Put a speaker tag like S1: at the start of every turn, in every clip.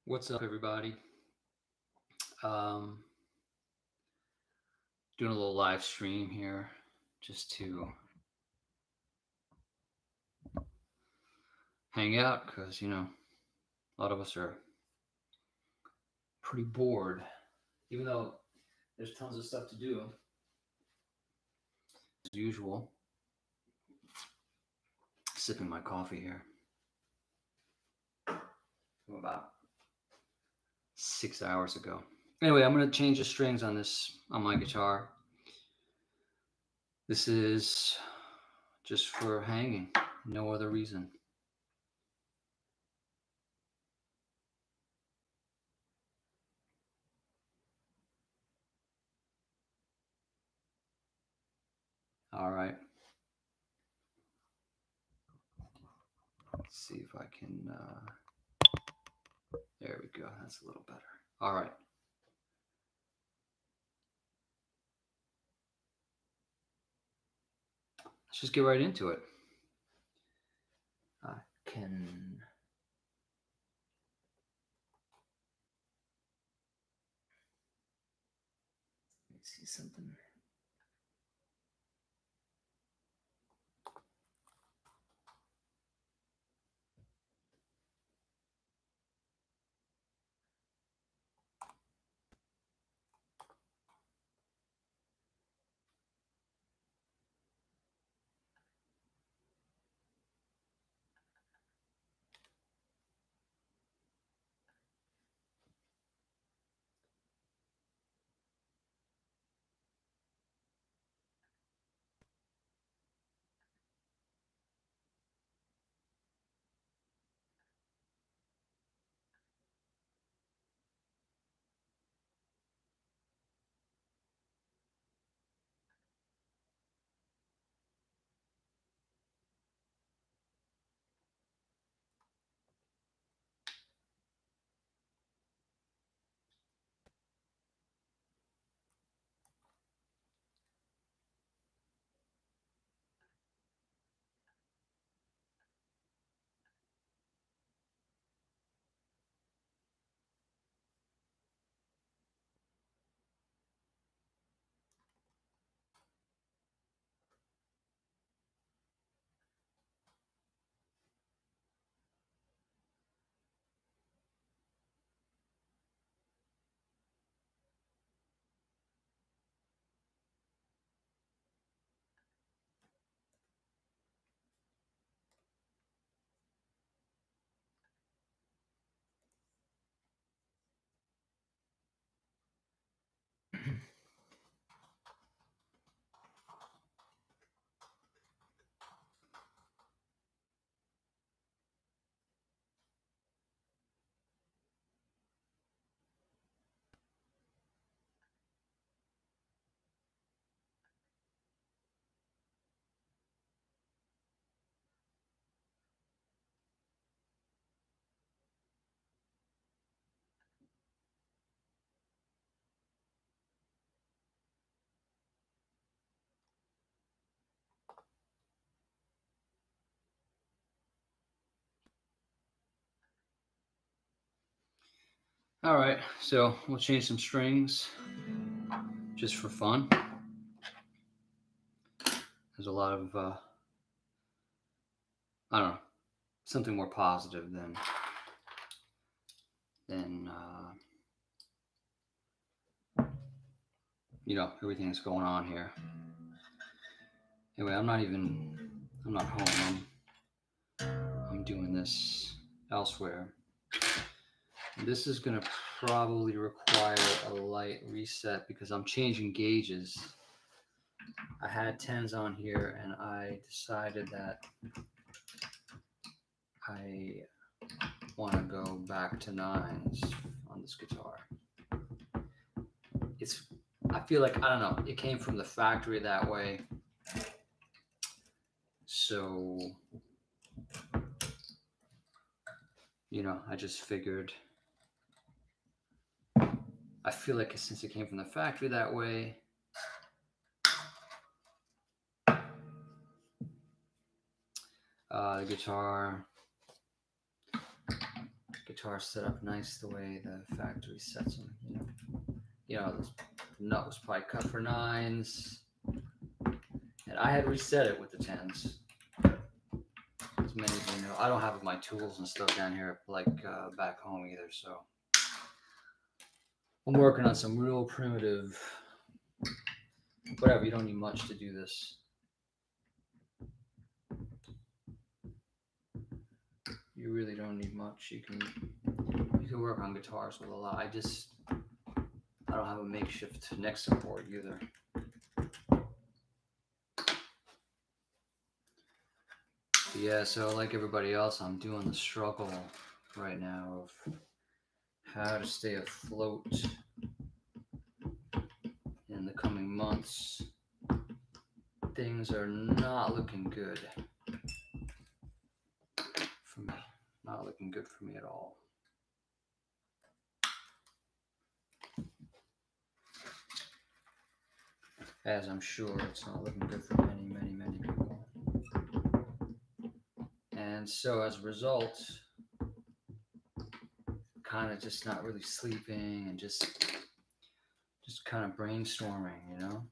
S1: What's up, everybody? Um, doing a little live stream here just to hang out because, a lot of us are pretty bored, even though there's tons of stuff to do as usual. Sipping my coffee here from about 6 hours ago. Anyway, I'm going to change the strings on my guitar. This is just for hanging, no other reason. All right. Let's see if I can. There we go. That's a little better. All right. Let's just get right into it. I can. Let me see something. All right, so we'll change some strings just for fun. There's a lot of, I don't know, something more positive than everything that's going on here. Anyway, I'm not home. I'm doing this elsewhere. This is going to probably require a light reset because I'm changing gauges. I had 10s on here and I decided that I want to go back to 9s on this guitar. I feel like, I don't know, it came from the factory that way. So, I just figured, I feel like since it came from the factory that way, the guitar guitar set up nice the way the factory sets them. The nut was probably cut for 9s, and I had reset it with the 10s. As many of you know, I don't have my tools and stuff down here like back home either, so I'm working on some real primitive, whatever. You don't need much to do this. You really don't need much. You can work on guitars with a lot. I don't have a makeshift neck support either. Yeah, so like everybody else, I'm doing the struggle right now of how to stay afloat in the coming months. Things are not looking good for me. Not looking good for me at all. As I'm sure it's not looking good for many, many, many people. And so as a result, kind of just not really sleeping and just kind of brainstorming,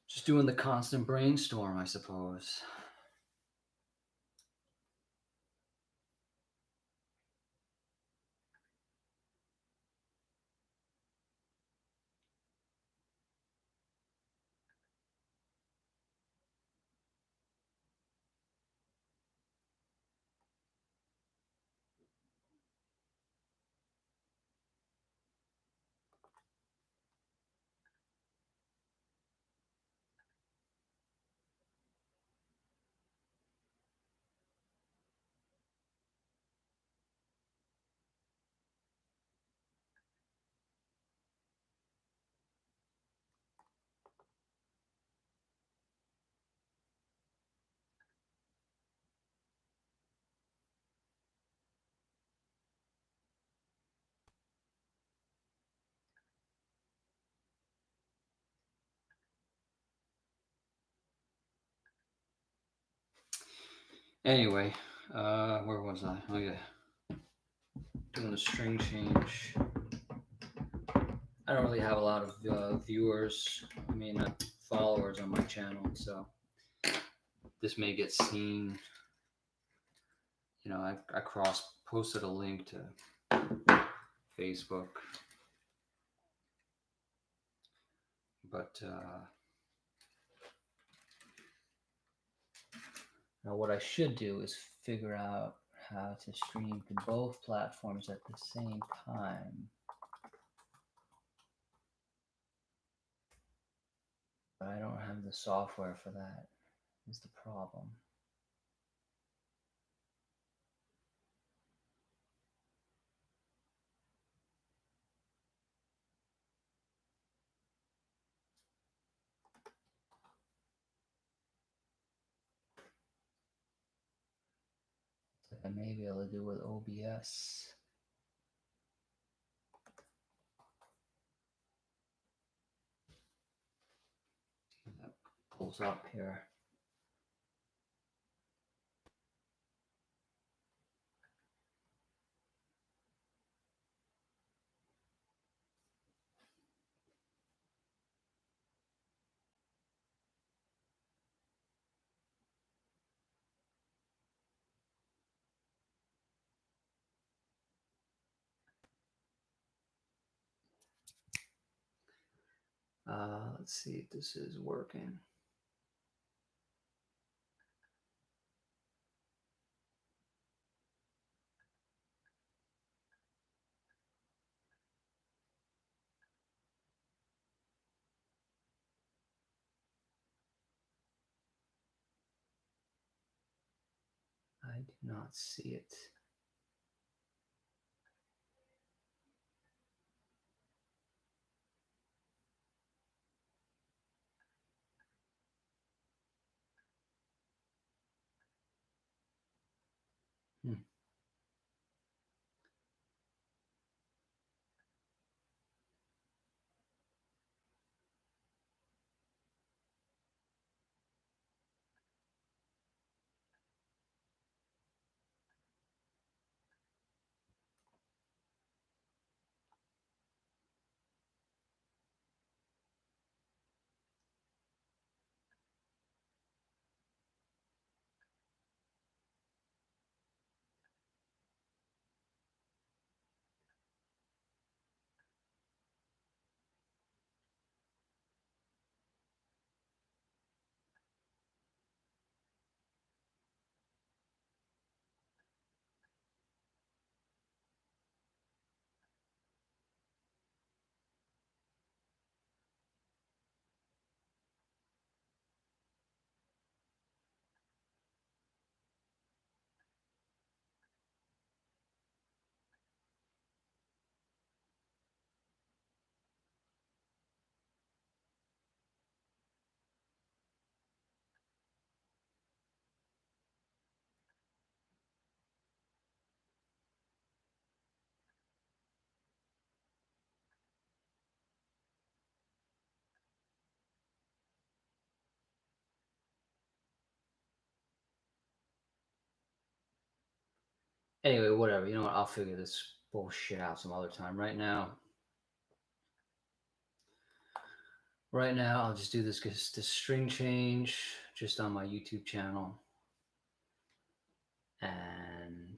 S1: Just doing the constant brainstorm, I suppose. Anyway, where was I? Oh yeah, doing the string change. I don't really have a lot of viewers. I mean, followers on my channel, so this may get seen. I cross-posted a link to Facebook, but now what I should do is figure out how to stream to both platforms at the same time. But I don't have the software for that, is the problem. I may be able to do with OBS. That pulls up here. Let's see if this is working. I do not see it. Anyway, whatever. You know what? I'll figure this bullshit out some other time. Right now, I'll just do this string change just on my YouTube channel. And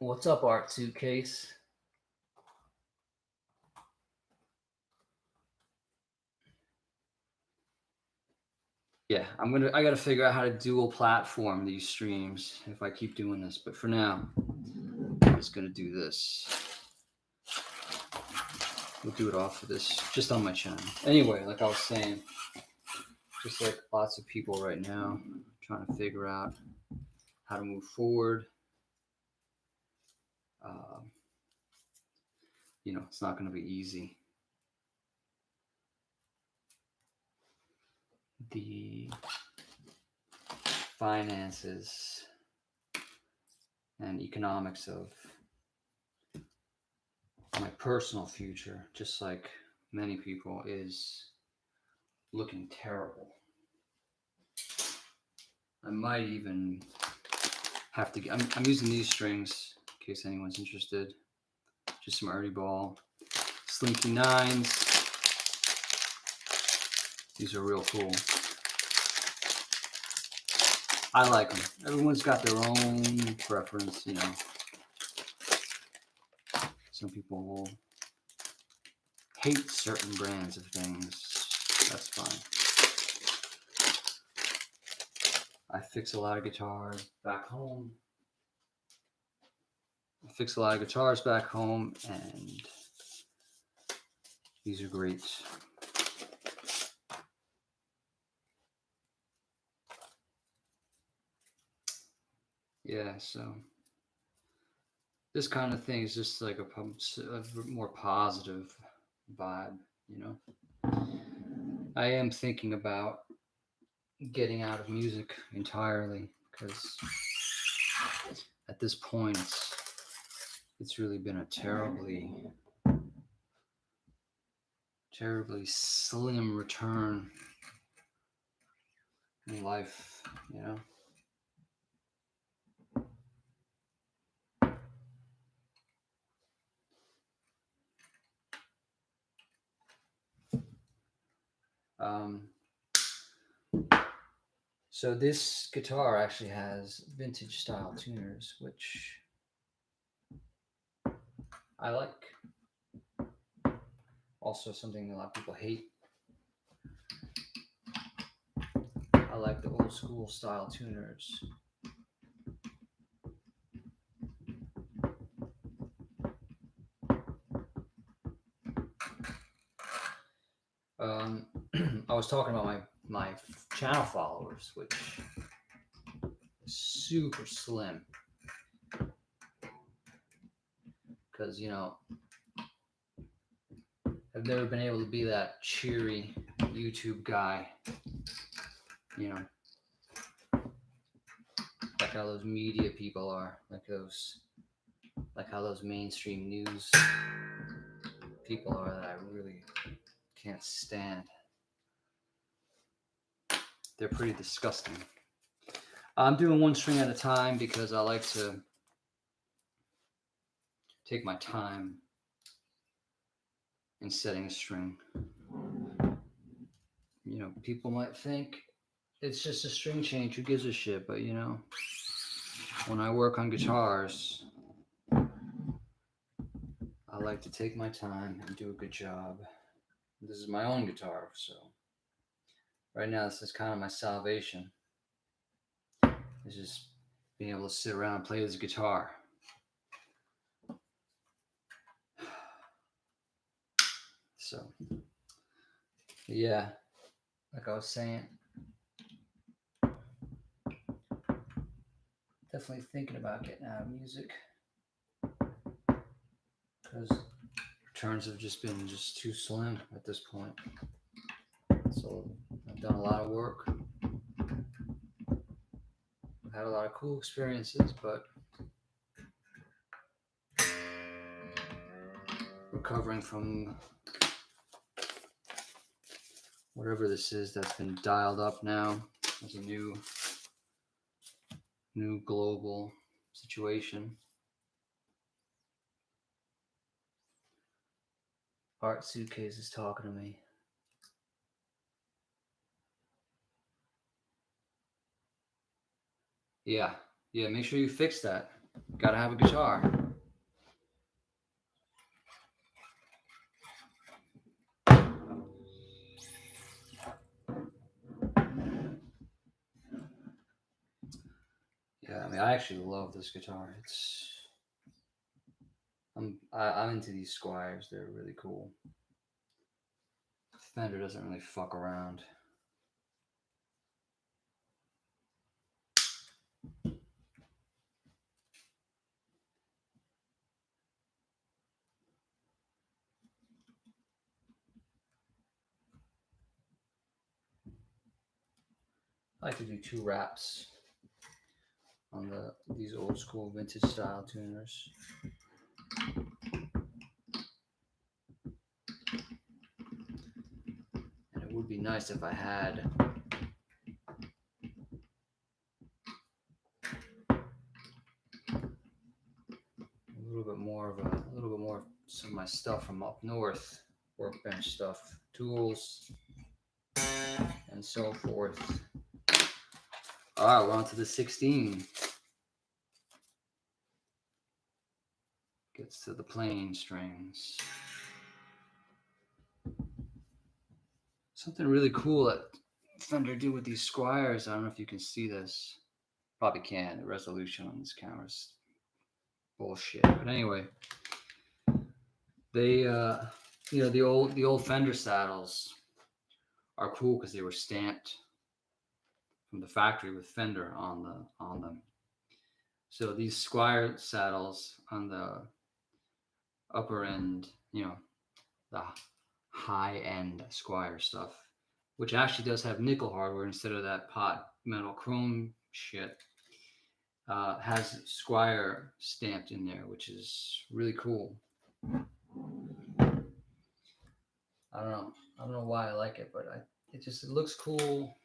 S1: what's up, Art Suitcase? Yeah, I gotta figure out how to dual platform these streams if I keep doing this. But for now, I'm just gonna do this. We'll do it off of this, just on my channel. Anyway, like I was saying, just like lots of people right now, trying to figure out how to move forward. You know, it's not going to be easy. The finances and economics of my personal future, just like many people, is looking terrible. I might even have to get, I'm using these strings in case anyone's interested. Just some Ernie Ball Slinky 9s. These are real cool. I like them. Everyone's got their own preference, you know. Some people will hate certain brands of things. That's fine. I fix a lot of guitars back home. And these are great. Yeah, so this kind of thing is just like a more positive vibe, you know. I am thinking about getting out of music entirely because at this point it's really been a terribly slim return in life, you know. So this guitar actually has vintage style tuners, which I like. Also something a lot of people hate. I like the old school style tuners. I was talking about my channel followers, which is super slim. Because, you know, I've never been able to be that cheery YouTube guy, you know, like how those media people are, like how those mainstream news people are that I really can't stand. They're pretty disgusting. I'm doing one string at a time because I like to take my time in setting a string. You know, people might think it's just a string change, who gives a shit? But, you know, when I work on guitars, I like to take my time and do a good job. This is my own guitar, so right now this is kind of my salvation. It's just being able to sit around and play this guitar. So, yeah, like I was saying, definitely thinking about getting out of music because returns have just been too slim at this point. So I've done a lot of work. I've had a lot of cool experiences, but recovering from whatever this is that's been dialed up now It's a new global situation. Art Suitcase is talking to me. Yeah, make sure you fix that. Gotta have a guitar. Yeah, I mean, I actually love this guitar. I'm into these Squires. They're really cool. Fender doesn't really fuck around. I like to do 2 wraps on these old school vintage style tuners. And it would be nice if I had a little bit more of some of my stuff from up north, workbench stuff, tools, and so forth. All right, we're on to the 16. Gets to the plain strings. Something really cool that Fender did with these Squires. I don't know if you can see this. Probably can. The resolution on this camera's bullshit. But anyway, they, the old Fender saddles are cool because they were stamped from the factory with Fender on them. So these Squire saddles on the upper end, the high end Squire stuff, which actually does have nickel hardware instead of that pot metal chrome shit, has Squire stamped in there, which is really cool. I don't know why I like it, but it looks cool.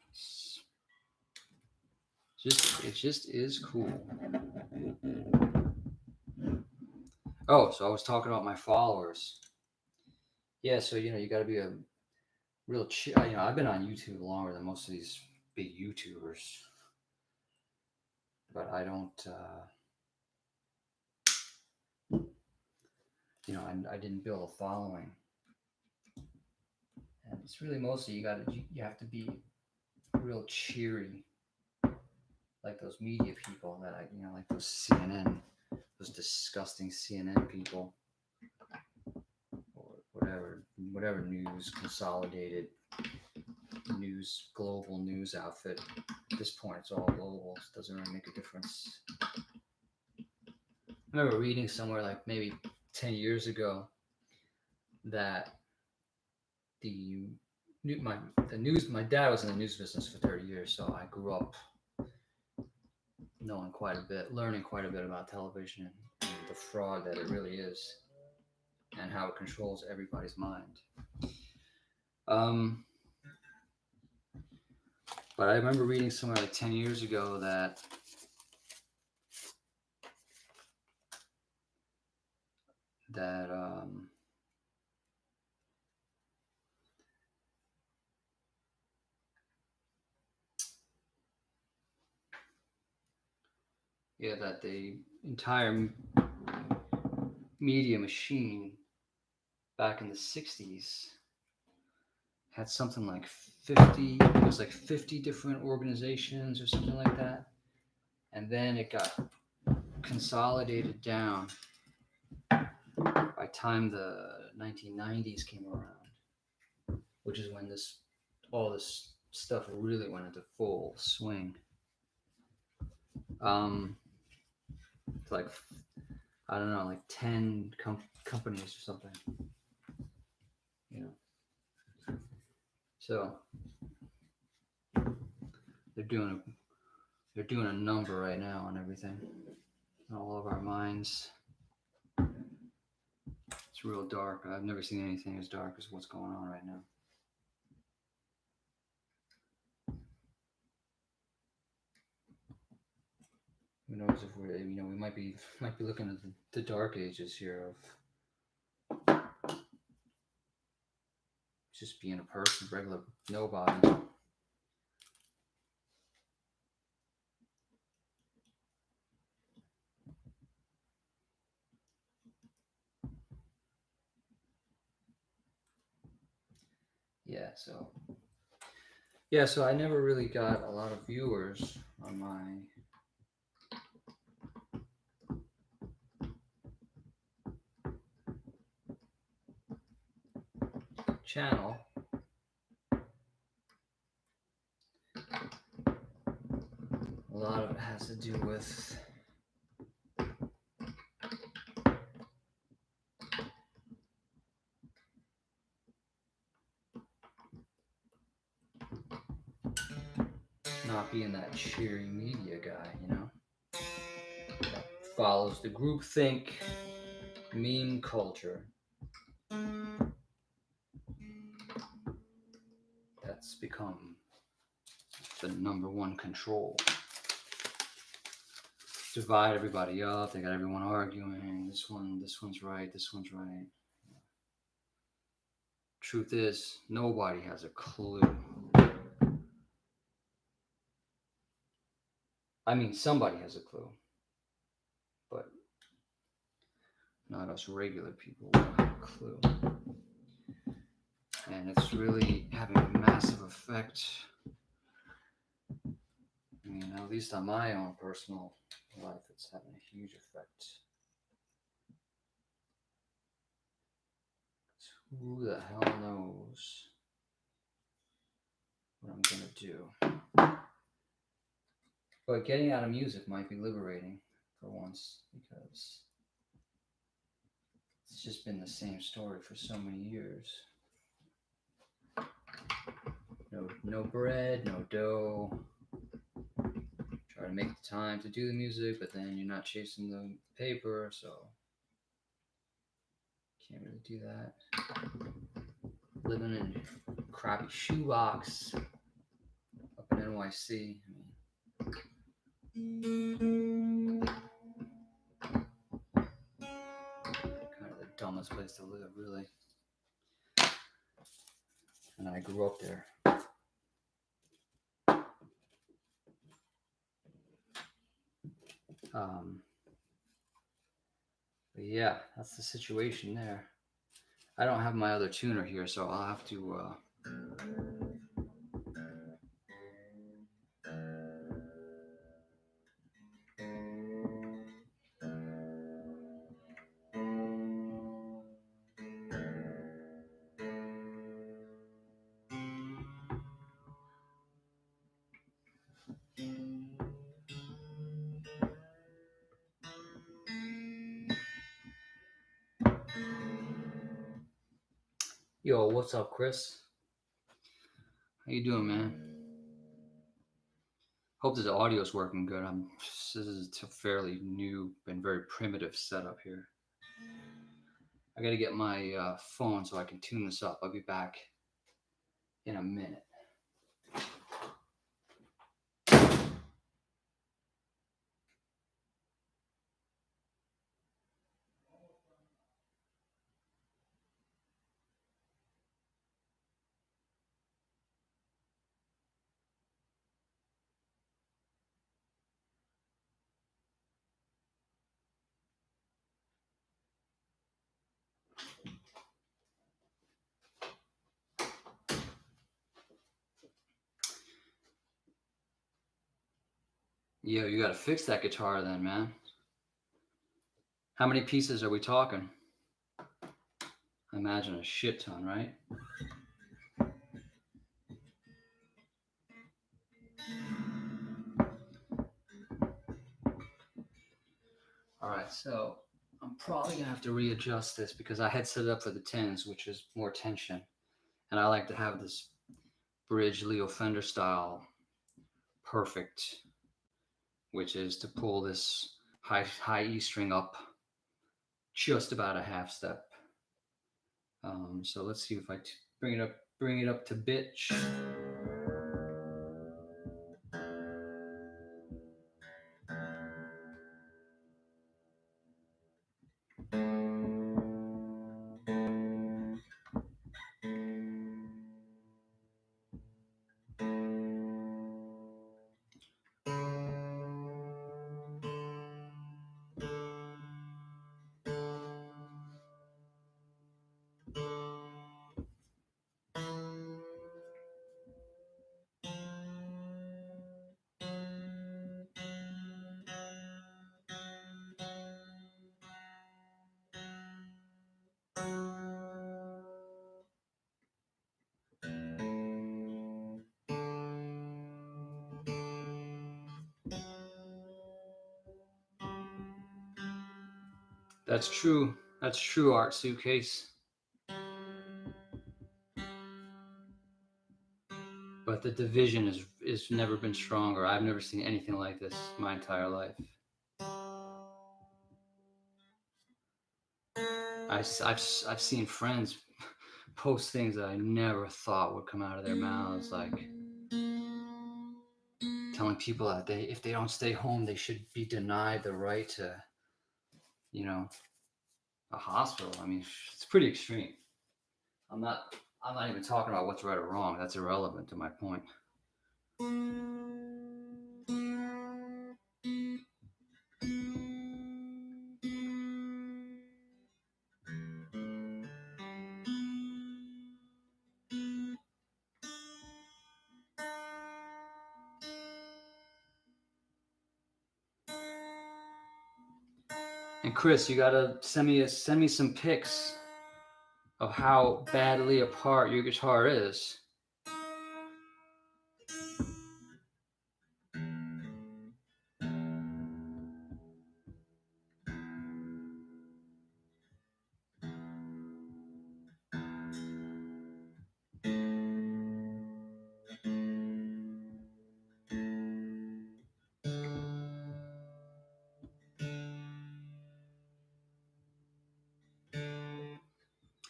S1: It just is cool. Oh, so I was talking about my followers. Yeah, so you got to be a real I've been on YouTube longer than most of these big YouTubers, but I don't. I didn't build a following, and it's really mostly you have to be real cheery, like those media people that like those CNN, those disgusting CNN people, or whatever news, consolidated news, global news outfit. At this point, it's all global. It doesn't really make a difference. I remember reading somewhere like maybe 10 years ago that my dad was in the news business for 30 years, so I grew up knowing quite a bit, learning quite a bit about television and the fraud that it really is and how it controls everybody's mind. But I remember reading somewhere like 10 years ago that that the entire media machine back in the 60s had something like 50, it was like 50 different organizations or something like that. And then it got consolidated down by time the 1990s came around, which is when all this stuff really went into full swing. It's like, I don't know, like 10 companies or something, So they're doing a number right now on everything, all of our minds. It's real dark. I've never seen anything as dark as what's going on right now. Who knows if we're, we might be looking at the dark ages here of just being a person, regular nobody. So I never really got a lot of viewers on my channel. A lot of it has to do with not being that cheery media guy, follows the groupthink meme culture. That's become the number one control. Divide everybody up. They got everyone arguing. This one's right. This one's right. Truth is, nobody has a clue. I mean, somebody has a clue, but not us regular people will have a clue. And it's really having a massive effect. I mean, at least on my own personal life, it's having a huge effect. Who the hell knows what I'm gonna do? But getting out of music might be liberating for once, because it's just been the same story for so many years. No bread, no dough. Try to make the time to do the music, but then you're not chasing the paper, so can't really do that. Living in a crappy shoebox up in NYC. Kind of the dumbest place to live, really. And I grew up there. But yeah, that's the situation there. I don't have my other tuner here, so I'll have to Yo, what's up, Chris? How you doing, man? Hope that the audio is working good. This is a fairly new and very primitive setup here. I got to get my phone so I can tune this up. I'll be back in a minute. Yo, you got to fix that guitar then, man. How many pieces are we talking? I imagine a shit ton, right? All right, so I'm probably gonna have to readjust this because I had set it up for the 10s, which is more tension. And I like to have this bridge Leo Fender style perfect, which is to pull this high E string up just about a half step. So let's see if I bring it up to bitch. That's true. That's true, Art Suitcase. But the division is never been stronger. I've never seen anything like this my entire life. I've seen friends post things that I never thought would come out of their mouths, like telling people that if they don't stay home, they should be denied the right to, you know, a hospital. I mean, it's pretty extreme. I'm not even talking about what's right or wrong. That's irrelevant to my point. And Chris, you gotta send me some pics of how badly apart your guitar is.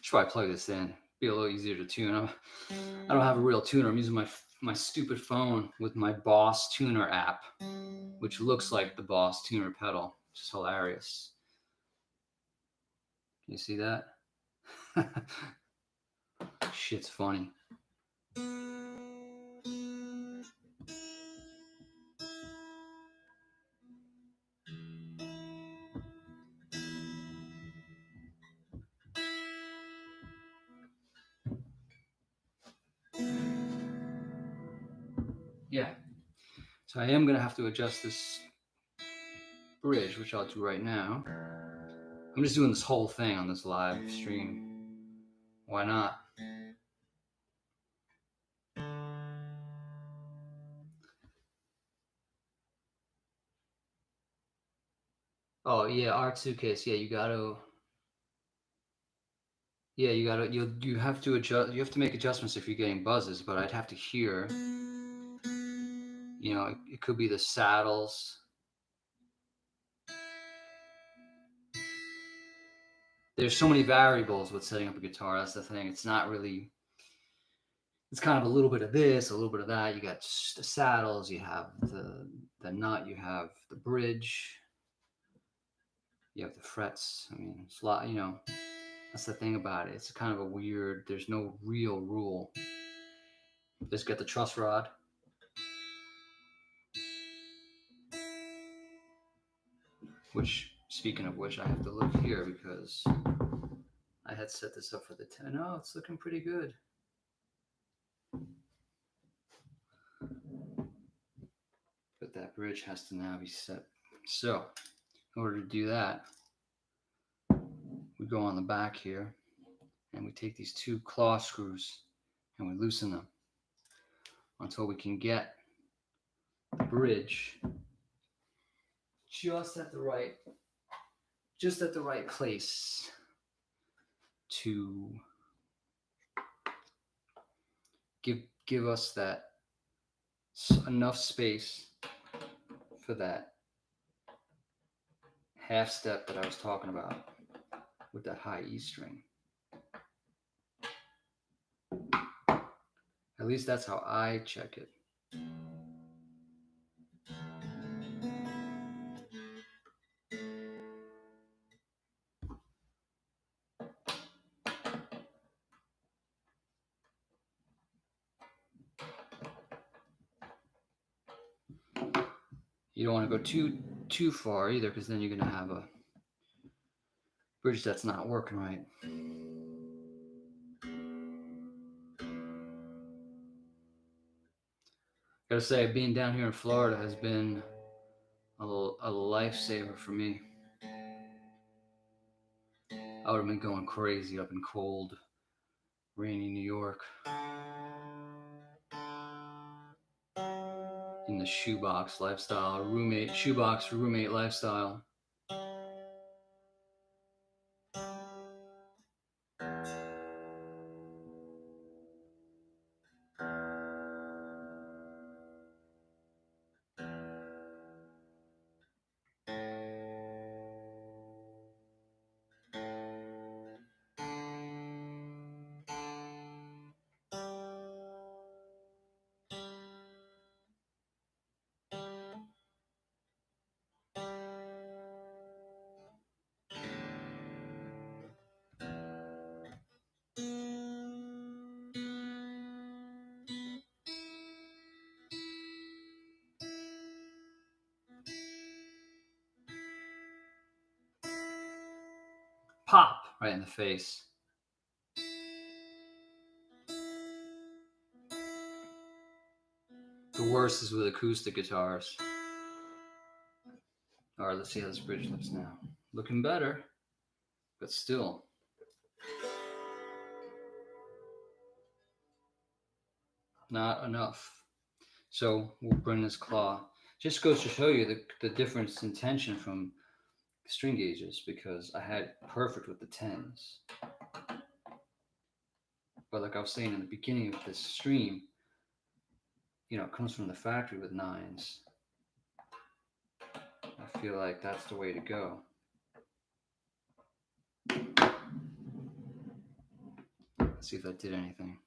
S1: Should probably plug this in. Be a little easier to tune. I don't have a real tuner. I'm using my stupid phone with my Boss Tuner app, which looks like the Boss Tuner pedal, which is hilarious. Can you see that? Shit's funny. Yeah. So I am going to have to adjust this bridge, which I'll do right now. I'm just doing this whole thing on this live stream. Why not? Oh yeah, Art Suitcase. Yeah, you have to adjust. You have to make adjustments if you're getting buzzes. But I'd have to hear. You know, it could be the saddles. There's so many variables with setting up a guitar. That's the thing. It's not really. It's kind of a little bit of this, a little bit of that. You got the saddles. You have the nut. You have the bridge. You have the frets. I mean, it's a lot. You know, that's the thing about it. It's kind of a weird. There's no real rule. Just get the truss rod. Which, speaking of which, I have to look here because I had set this up for the 10. Oh, it's looking pretty good. But that bridge has to now be set. So, in order to do that, we go on the back here and we take these two claw screws and we loosen them until we can get the bridge just at the right place to give us that enough space for that half step that I was talking about with that high E string. At least that's how I check it. You don't want to go too far either, because then you're going to have a bridge that's not working right. Gotta say, being down here in Florida has been a lifesaver for me. I would have been going crazy up in cold, rainy New York in the shoebox lifestyle, shoebox roommate lifestyle. pop right in the face. The worst is with acoustic guitars. All right, let's see how this bridge looks now. Looking better, but still. Not enough. So we'll bring this claw. Just goes to show you the difference in tension from string gauges, because I had perfect with the 10s. But like I was saying in the beginning of this stream, you know, it comes from the factory with 9s. I feel like that's the way to go. Let's see if that did anything.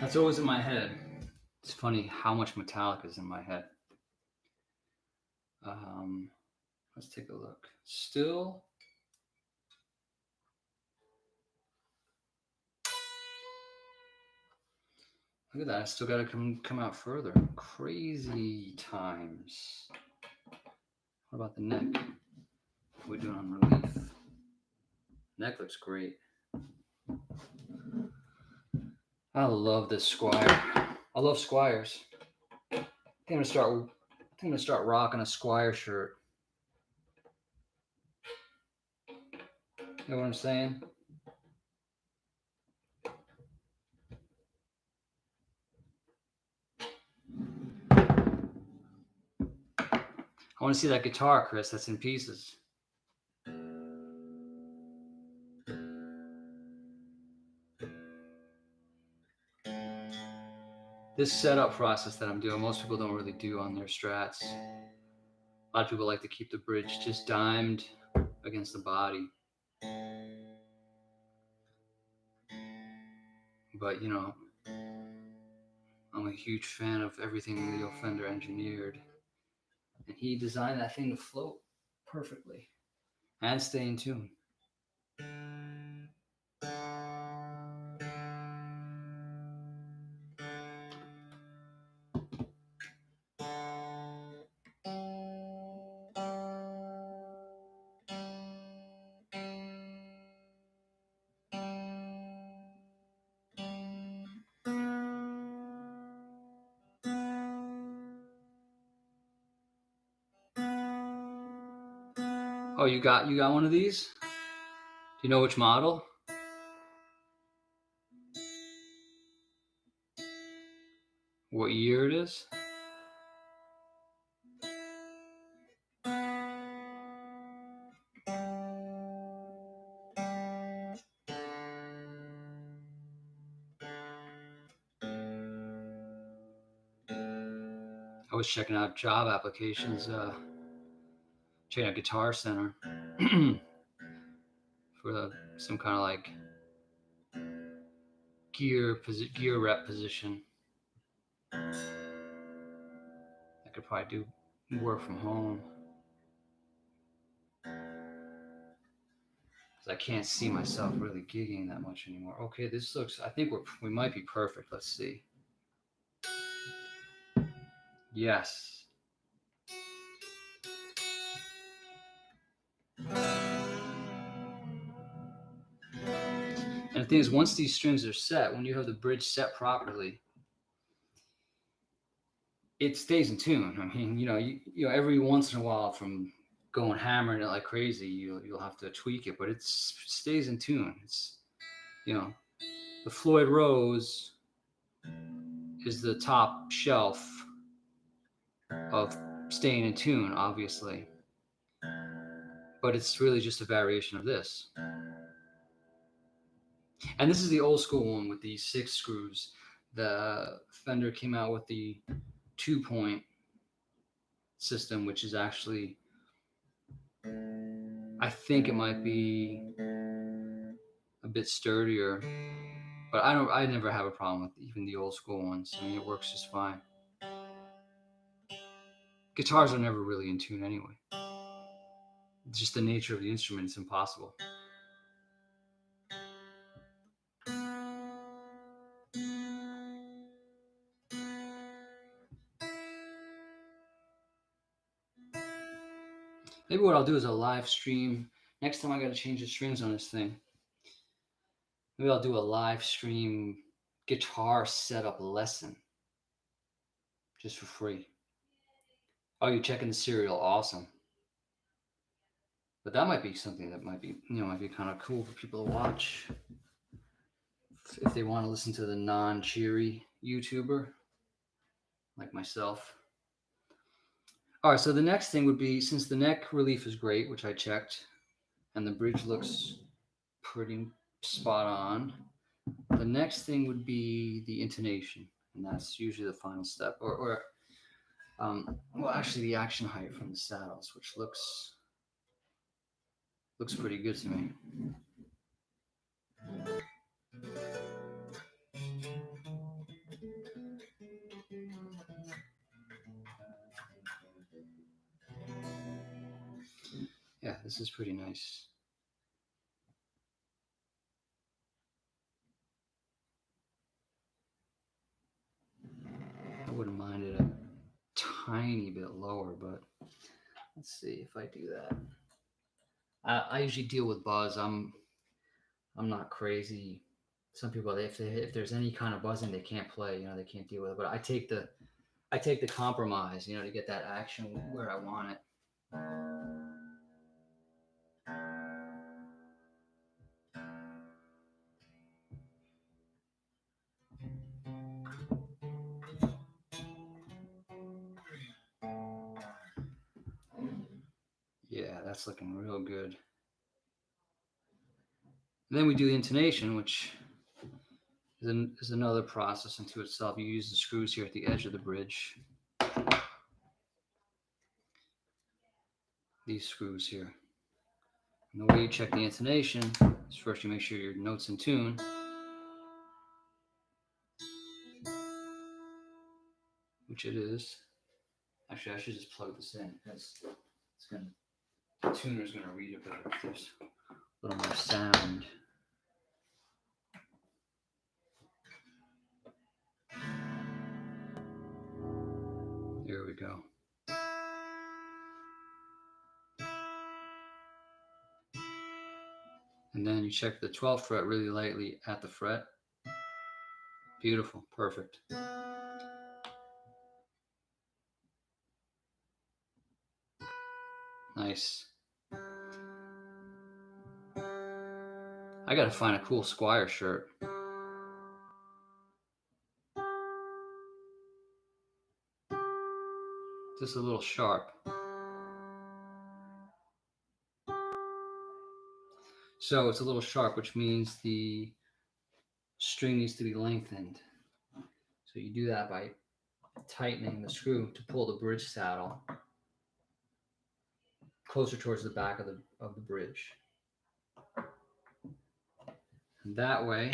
S1: That's always in my head. It's funny how much metallic is in my head. Let's take a look. Still. Look at that. I still got to come out further. Crazy times. What about the neck? What are we doing on relief? Neck looks great. I love this Squire. I love Squires. I think I'm gonna start rocking a Squire shirt. You know what I'm saying? I want to see that guitar, Chris. That's in pieces. This setup process that I'm doing, most people don't really do on their Strats. A lot of people like to keep the bridge just dimed against the body. But, you know, I'm a huge fan of everything Leo Fender engineered. And he designed that thing to float perfectly and stay in tune. Oh, you got one of these? Do you know which model? What year it is? I was checking out job applications, checking out Guitar Center for some kind of like gear rep position. I could probably do work from home, because I can't see myself really gigging that much anymore. Okay, this looks, I think we might be perfect. Let's see. Yes. And the thing is, once these strings are set, when you have the bridge set properly, it stays in tune. I mean, every once in a while from going hammering it like crazy, you'll have to tweak it, but it stays in tune. It's you know the Floyd Rose is the top shelf of staying in tune, obviously, but it's really just a variation of this. And this is the old school one with the 6 screws. The Fender came out with the 2-point system, which is actually, I think it might be a bit sturdier, but I never have a problem with even the old school ones. I mean, it works just fine. Guitars are never really in tune anyway. It's just the nature of the instrument. It's impossible. Maybe what I'll do is a live stream. Next time I got to change the strings on this thing. Maybe I'll do a live stream guitar setup lesson just for free. Oh, you're checking the serial? Awesome. But that might be something that might be kind of cool for people to watch if they want to listen to the non-cheery YouTuber like myself. All right, so the next thing would be, since the neck relief is great, which I checked, and the bridge looks pretty spot on, the next thing would be the intonation, and that's usually the final step, or well, actually the action height from the saddles, which looks pretty good to me. Yeah, this is pretty nice. I wouldn't mind it a tiny bit lower, but let's see if I do that. I usually deal with buzz. I'm not crazy. Some people, if there's any kind of buzzing, they can't play. They can't deal with it. But I take the compromise, to get that action where I want it. Yeah, that's looking real good. And then we do the intonation, which is another process unto itself. You use the screws here at the edge of the bridge. These screws here. And the way you check the intonation is first you make sure your note's in tune. Which it is. Actually, I should just plug this in because the tuner's gonna read it better if there's a little more sound. There we go. And then you check the 12th fret really lightly at the fret. Beautiful, perfect. Nice. I gotta find a cool Squire shirt. Just a little sharp. So it's a little sharp, which means the string needs to be lengthened. So you do that by tightening the screw to pull the bridge saddle closer towards the back of the bridge. And that way,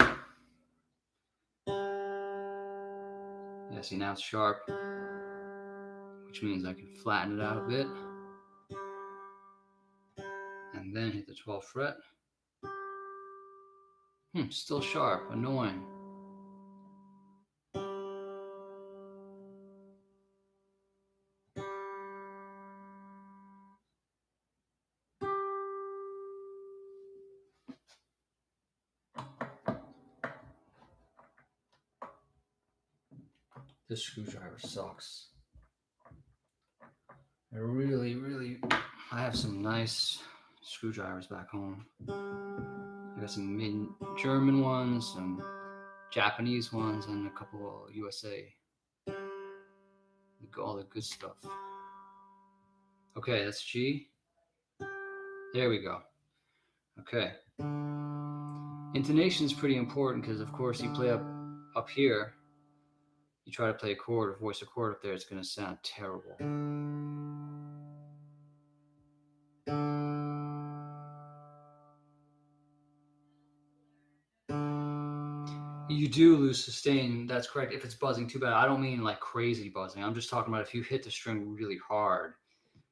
S1: yeah, see now it's sharp, which means I can flatten it out a bit and then hit the 12th fret. Still sharp, annoying. This screwdriver sucks. I have some nice screwdrivers back home. I got some German ones, some Japanese ones, and a couple of USA. All the good stuff. Okay, that's G. There we go. Okay. Intonation is pretty important because, of course, you play up here. You try to play a chord or voice a chord up there, it's going to sound terrible. You do lose sustain. That's correct. If it's buzzing too bad, I don't mean like crazy buzzing. I'm just talking about if you hit the string really hard,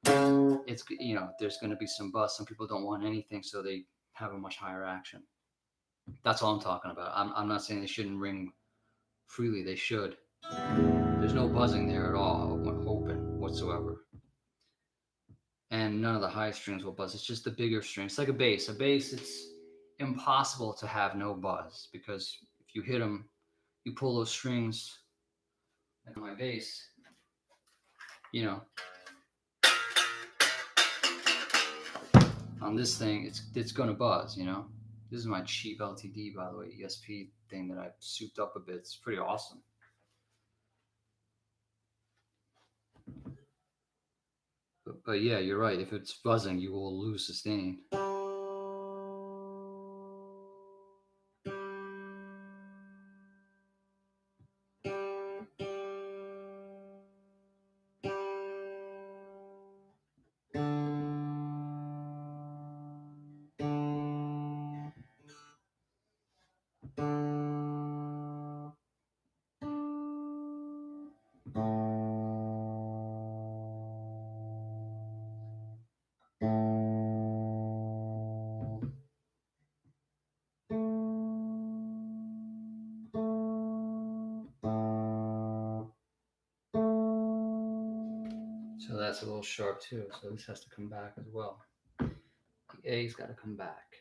S1: it's, you know, there's going to be some buzz. Some people don't want anything, so they have a much higher action. That's all I'm talking about. I'm not saying they shouldn't ring freely. They should. There's no buzzing there at all, open whatsoever. And none of the high strings will buzz. It's just the bigger strings. It's like a bass. A bass, it's impossible to have no buzz because if you hit them, you pull those strings, like my bass, you know, on this thing, it's going to buzz, you know. This is my cheap LTD, by the way, ESP thing that I've souped up a bit. It's pretty awesome. But yeah, you're right. If it's buzzing, you will lose sustain. So that's a little sharp too. So this has to come back as well. The A's got to come back.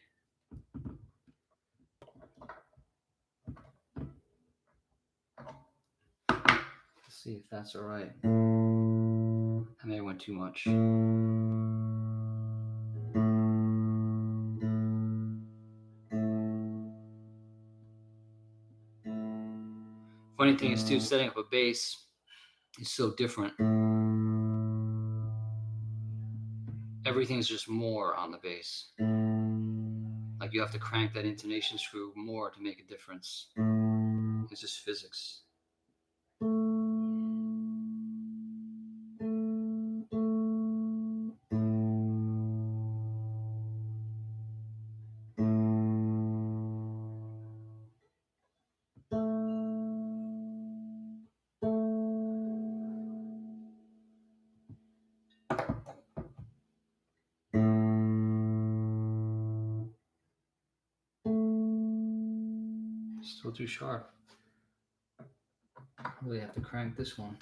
S1: Let's see if that's all right. I may have went too much. Funny thing is too, setting up a bass is so different. Everything's just more on the bass. Like you have to crank that intonation screw more to make a difference. It's just physics. Still too sharp. Really have to crank this one.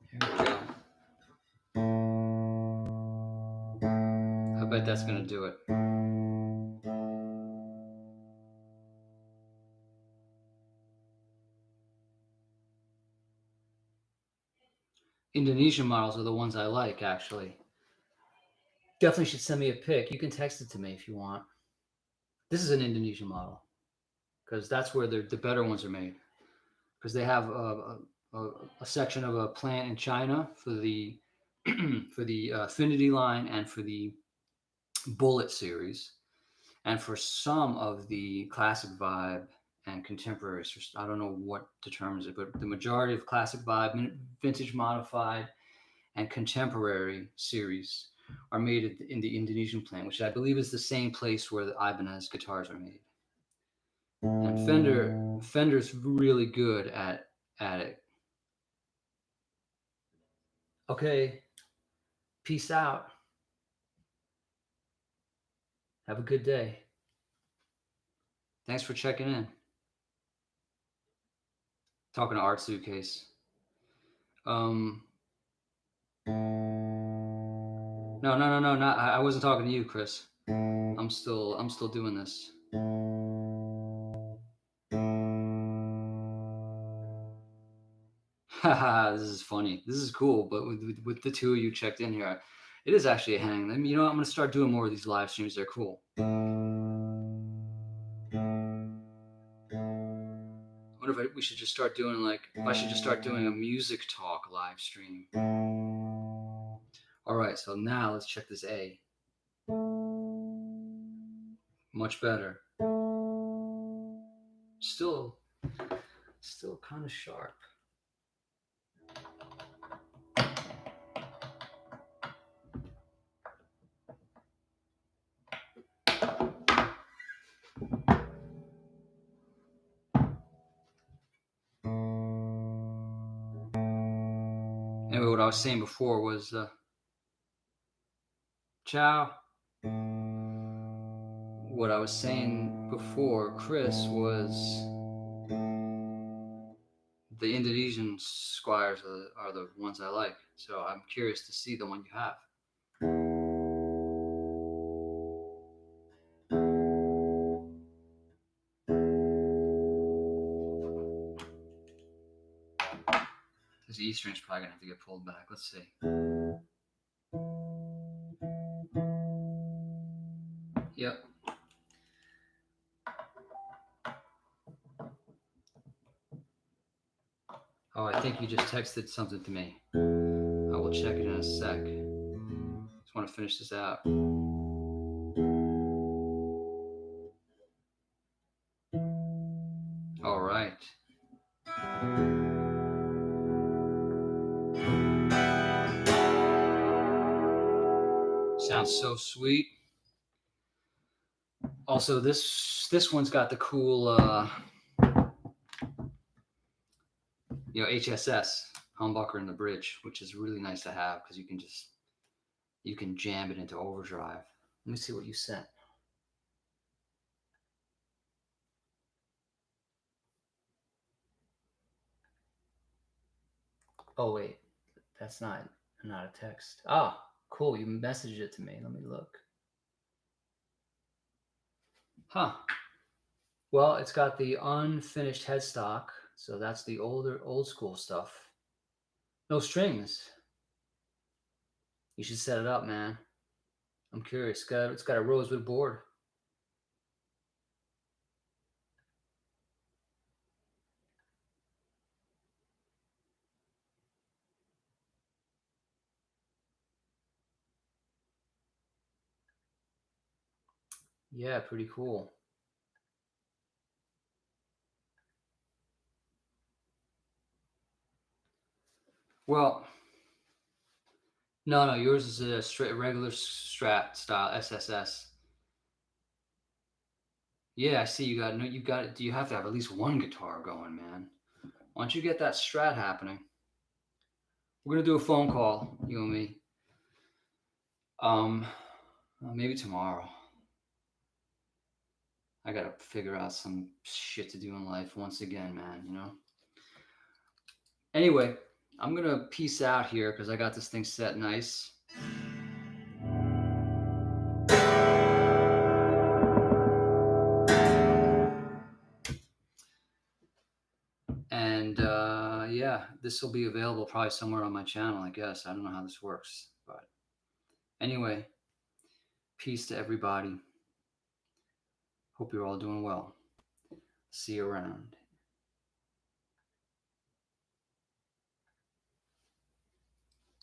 S1: Here we go. I bet that's gonna do it. Indonesian models are the ones I like, actually. Definitely should send me a pic. You can text it to me if you want. This is an Indonesian model because that's where the better ones are made. Because they have a section of a plant in China for the for the Affinity line and for the Bullet series, and for some of the classic vibe and contemporary. I don't know what determines it, but the majority of classic vibe, vintage modified, and contemporary series are made in the Indonesian plant, which I believe is the same place where the Ibanez guitars are made. And Fender's really good at it. Okay, peace out. Have a good day. Thanks for checking in. Talking to Art Suitcase. No, not. I wasn't talking to you, Chris. I'm still doing this. Haha, this is funny. This is cool, but with the two of you checked in here, it is actually a hang. I mean, you know, I'm gonna start doing more of these live streams. They're cool. I wonder if we should just start doing if I should just start doing a music talk live stream. All right, so now let's check this A. Much better. Still kind of sharp. Anyway, what I was saying before was, ciao. What I was saying before, Chris, was the Indonesian squires are the ones I like. So I'm curious to see the one you have. This E string's probably gonna have to get pulled back. Let's see. Yep. Oh, I think you just texted something to me. I will check it in a sec. Just want to finish this out. All right. Sounds so sweet. Also, this one's got the cool, HSS humbucker in the bridge, which is really nice to have because you can jam it into overdrive. Let me see what you sent. Oh wait, that's not a text. Ah, cool. You messaged it to me. Let me look. Huh. Well, it's got the unfinished headstock, so that's the old school stuff. No strings. You should set it up, man. I'm curious. It's got a rosewood board. Yeah, pretty cool. Well, no, yours is a straight regular Strat style SSS. Yeah, I see you got it. Do you have to have at least one guitar going, man? Why don't you get that Strat happening? We're gonna do a phone call, you and me. Maybe tomorrow. I gotta figure out some shit to do in life once again, man. You know. Anyway, I'm gonna peace out here because I got this thing set nice. And yeah, this will be available probably somewhere on my channel, I guess. I don't know how this works, but anyway, peace to everybody. Hope you're all doing well. See you around.